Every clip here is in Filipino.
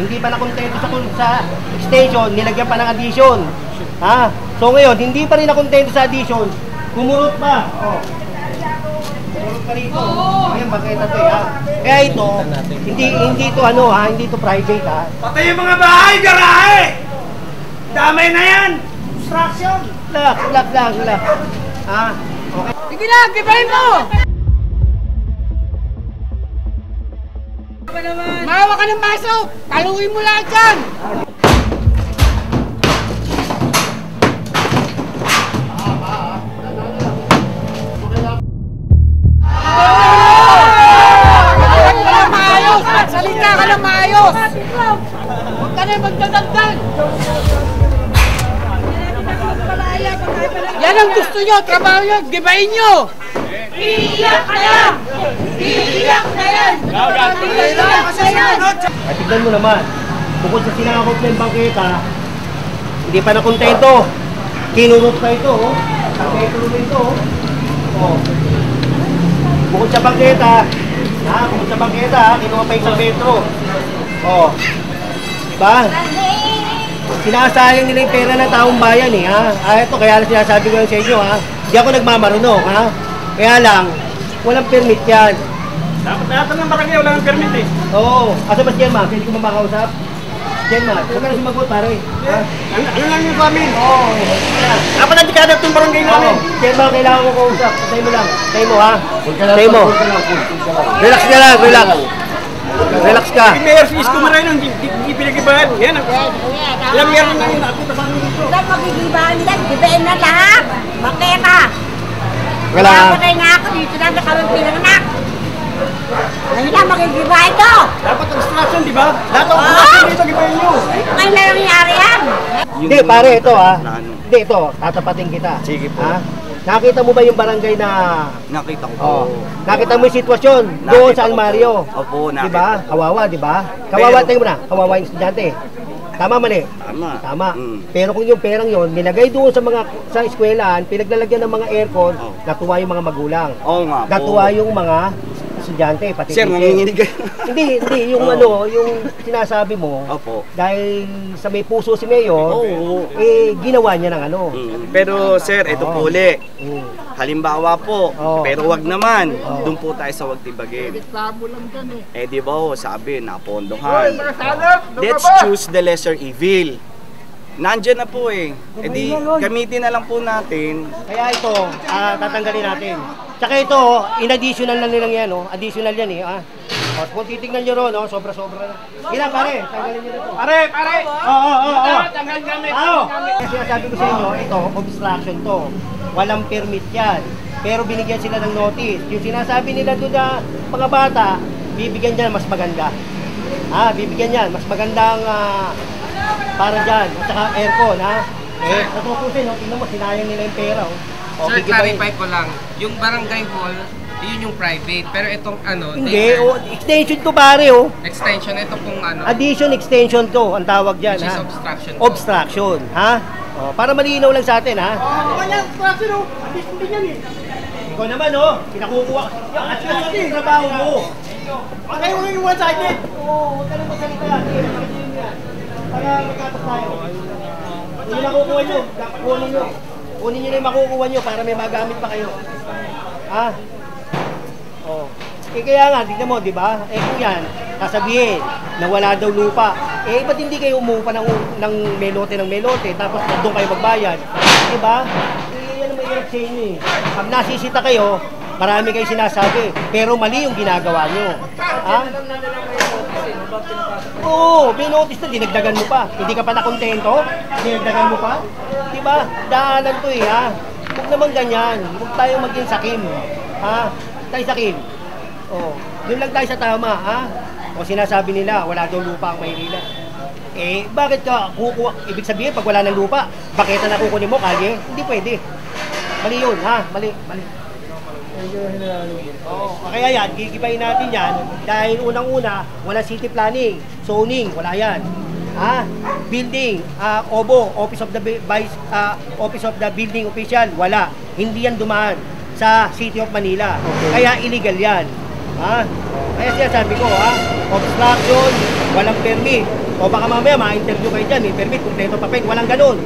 Hindi pa nakontento sa extension, nilagyan pa ng addition. Ha? So ngayon, hindi pa rin nakontento sa addition, kumurot pa. Oh. Kumurot pa rito. Ayan, bakita to ha. Kaya ito, hindi ito ano ha, hindi ito private ha. Patay yung mga bahay, garahe! Damay na yan! Construction! Relax. Ha? Okay. Sige na, gibahin mo! Mahawa ka ng pasok! Taluin mo lahat dyan! Salita ka ng maayos! Huwag ka na magdadagdag! Yan ang gusto nyo, trabaho nyo, gibahin nyo! Iiyak na yan! Iiyak na yan! At tignan mo naman, bukod sa sinakop ng bangketa, hindi pa nakontento. Kinurot pa ito, oh. Ang metro nito, oh. Bukod sa bangketa, kinuha pa yung metro. Oh. Diba? Sinasayang nila yung pera ng taong bayan eh, ha? Ito, kaya lang sinasabi ko lang sa inyo, ha? Hindi ako nagmamarunong, ha? Kaya lang, walang permit yan. Dapat lahat ng barangay wala ng permit eh. Oo. Asa ba Chairman? Pwede ko makausap? Chairman, huwag ka na sumagot pare. Ha? Ano lang yung amin? Oo. Dapat ang tikada itong barangay namin. Chairman, kailangan ko kausap. Patay mo lang. Patay mo, ha? Patay mo. Relax ka lang, relax. Relax ka. Si Mayor si Isko Maray nang hindi pinagibahan. Yan ang ilang year na yun. Napunta sa amin dito. Saan magigibahan yan? Gibahin na lahat! Maketa! Wala. Patay nga ako dito na kami pinanganak! Ngayon na magigibahan ito! Dapat construction, di ba? Lahat ng construction dito, gibahin nyo. Ngayon na nangyari yan! Hindi, pare, ito, ha? Hindi, ito. Tatapatin kita. Sige po. Ha? Nakita mo ba yung barangay na... Nakita ko po. Oh, nakita mo yung sitwasyon doon sa Almario? Opo, nakita. Diba? Kawawa, diba? Kawawa, tingnan mo na. Kawawa yung estudyante. Tama, mali? Tama. Pero kung yung perang yon nilagay doon sa eskwelahan, pinaglalagyan ng mga aircon, natuwa yung mga magulang. Oo nga po. Natuwa yung mga estudyante, pati Sir, nanginginig kayo. hindi, yung ano, yung sinasabi mo, Opo. dahil sa may puso si Mayor, Oo. ginawa niya ng ano. Pero sir, ito po uli. Mm. Halimbawa po, Oo. pero wag naman. Oo. Doon po tayo sa wag tibagin. Eh di ba ho, sabi, napondohan. Let's choose the lesser evil. Nandyan na po eh. Eh di, gamitin na lang po natin. Kaya ito, tatanggalin natin. Tsaka ito, in-additional na nilang yan, oh. Additional yan eh, ah. O, kung titignan nyo ron, oh, sobra-sobra na. Ilan, pare? Tanggalin nyo na ito. Pare! Oo. Tanggalin kami! Kasi sabi ko sa inyo, ito, obstruction to. Walang permit yan. Pero binigyan sila ng notice. Yung sinasabi nila doon na mga bata, bibigyan niyan mas maganda. Bibigyan niyan mas magandang para dyan. At saka aircon, ha? Eh, natutusin, no? Tingnan mo, sinayang nila yung pera, oh. Sir, clarify ko lang. Yung barangay hall, yun yung private. Pero itong ano, Hindi, extension to pare, oh. extension, ito kung ano. Addition extension to, ang tawag dyan, Which is ha? obstruction. Obstruction, ha? O, para malinaw lang sa atin, ha? Kaya construction oh! Addition din yan eh! Ikaw naman, oh, pinakukuha. At saka yung trabaho mo. Patay mo yung one-sided! Oo, huwag ka nang magsalita. Sige, nakikita yan. Para magkatas tayo. Kung yung nakukuha nyo, kunin nyo. Kunin nyo na yung makukuha nyo para may magamit pa kayo. Ha? Oh. Eh kaya nga, tignan mo, di ba? Eh kung yan, sasabihin na wala daw lupa. Eh ba't hindi kayo umupa ng melote, tapos doon kayo magbayad? Di ba? Eh yan ang mahirap sa inyo eh. Pag nasisita kayo, marami kayo sinasabi, pero mali yung ginagawa nyo. Ha? Oo, may notice na, dinagdagan mo pa. Hindi ka pa nakontento? Dinagdagan mo pa? Diba? Daanan to eh, ha? Huwag naman ganyan. Huwag tayong maging sakim. Ha? Tayo sakim. Oo. Doon lang tayo sa tama, ha? O sinasabi nila, wala daw lupa ang Maynila. Eh, bakit ka kukuha? Ibig sabihin, pag wala ng lupa, bakit na kukunin mo, kalye? Hindi pwede. Mali yun, ha? Mali. Kaya yan, gigibayin natin yan dahil unang-una, wala city planning, zoning, wala yan. Building, OBO, Office of the Building Official, wala. Hindi yan dumaan sa City of Manila. Kaya illegal yan. Kaya siya sabi ko, obstruction, walang permit. O baka mamaya ma-interview kayo dyan, may permit, kumpleto papel, walang ganun.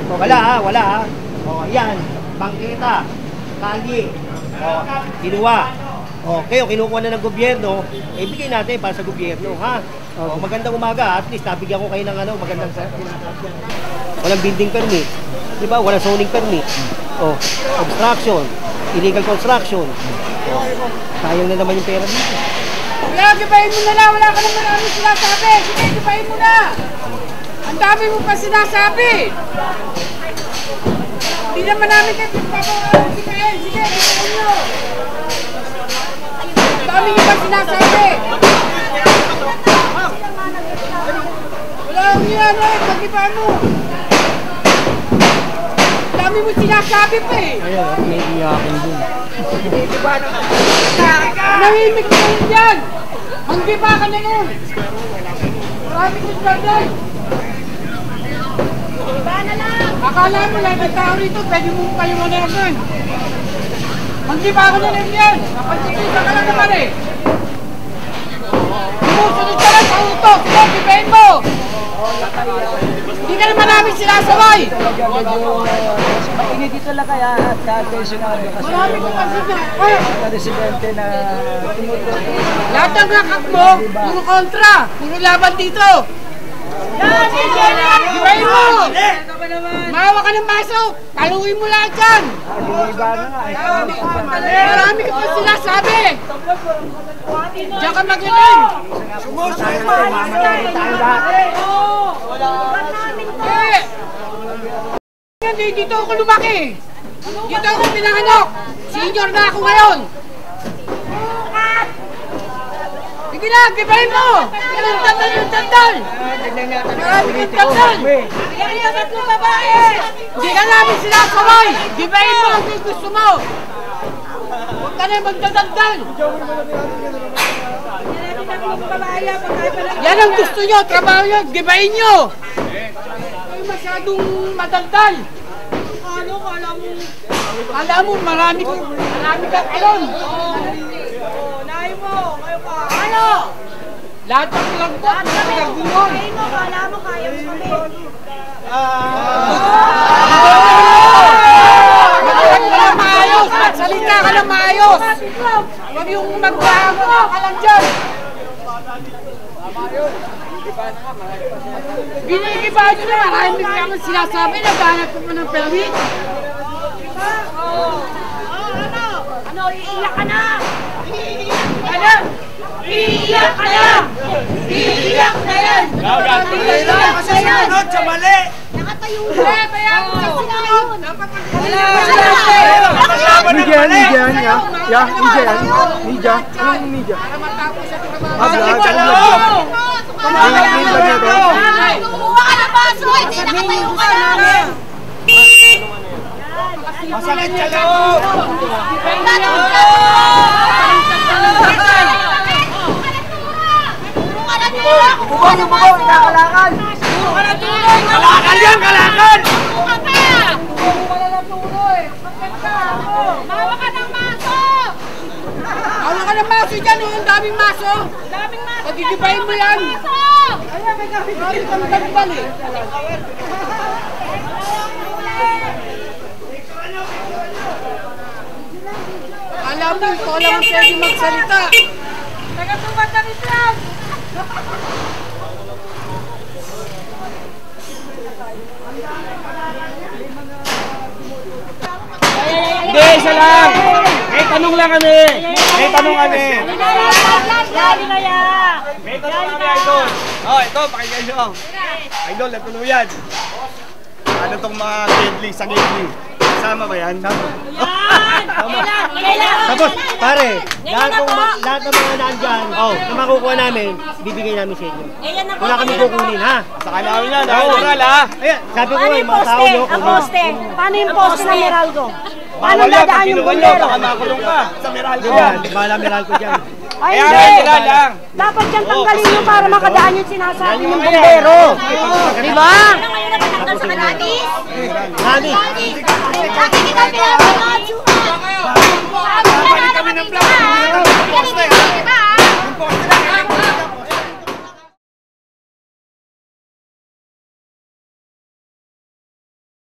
O wala ha, wala ha. O yan, bangketa, kalye, o kinuha. Okay, o kinukuha na ng gobyerno, bigay natin para sa gobyerno, ha? O magandang umaga, at least nabigyan ko kayo ng magandang walang building permit, di ba? Walang zoning permit. O, obstruction, illegal construction. O, sayang na naman yung pera dito. Kaya gibahin mo na lang, wala ka naman namin sinasabi. Sige, gibahin mo na. Ang dami mo pa sinasabi. Hindi naman namin kayo pagpapawala. Sige, gibahin nyo. Ang dami nyo pa sinasabi. Wala akong yan pag-ibahan mo. Ang dami mo sinasabi pa eh. Ayun, may iyakin dun. Nahimik na yun yan! Manggiba ka na yun! Marami ko sandal! Akala mo lahat ng tao rito, pwede mo kayo manaman! Manggiba ka na lang yan! Napansikita ka lang naman eh! Sumusunod ka lang sa utos! Sige, gibahin mo! Hindi ka naman namin sinasaway! Mainit dito lang kaya at tensionado kasi Marami ko kasi na! mga residente na tumutulong. Lahat ng lakak mo, puro kontra, puro laban dito. Yan, gibahin mo! Mahawa ka ng masok, taluin mo lahat dyan. Iba na nga. Marami ka pa sinasabi. Diyan ka magaling. Dito ako lumaki. Dito ako pinanganak. Senior na ako ngayon. Sige na, gibahin mo! Yung tandal! Marami kang tandal! Hindi ka namin sinasaway! Gibahin mo ang gusto mo! Huwag ka na magdadandal! Yan ang gusto nyo, trabaho nyo, gibahin nyo! Kayo masyadong madaldal! Kala mo, marami kang alon! Ano? Lahat ng pinagpot, pinagbuhon. Kala mo, kaya mo kami. Magsalita ka lang maayos! Magsalita ka lang maayos! Huwag yung magbago ka lang dyan! Ginigiba nyo na, marami ka naman sinasabi, naghanap ko pa ng permit. Ano, iiyak ka na? Ano? Iiyak ka na! Iiyak na yan! Sunod sa mali! Nakatayo na! Eh, bayan mo sa sunod! Dapat Media. Anong media? para matapos sa trabaho. Kumuha ka ng baso! Hindi nakatayo ka na! Masakit sa loob! Kalakal yan! Kalakal! Mawa ka ng maso! Ano ka ng maso dyan? Ang daming maso! Daming maso! Pagigibahin mo yan! Marami kang dagdag eh! Alam mo, ikaw lang ang pwede magsalita! Nagatubat na rin lang! Hindi, isa lang. May tanong lang kami. May tanong kami. Lagi na yan! May tanong kami, Idol. Oh, ito, pakinggan nyo. Idol, natuluyan. Ano tong mga deadly sa deadly? Kasama ba yan? Tapos, pare, lahat ng mga nandyan, na makukuha namin, bibigay namin sa inyo. Wala kami kukunin, ha? Saka namin yan, ha? Moral, ha? Ayan, sabi ko yung mga tao nyo, Poste! Paano yung poste ng Meralco? Paano Bawal yan, dadaan pag yung kinuha nyo, bumbero? baka makulong ka. Sa Meralco yan, yan. bahala meral ko dyan. Ay, Kaya hindi! nga, lang. Dapat yan tanggalin nyo para makadaan yung sinasabi ng bumbero. Diba? Ngayon na pinatanggal sa kanatis? Nani? Lagi kita pinapanood!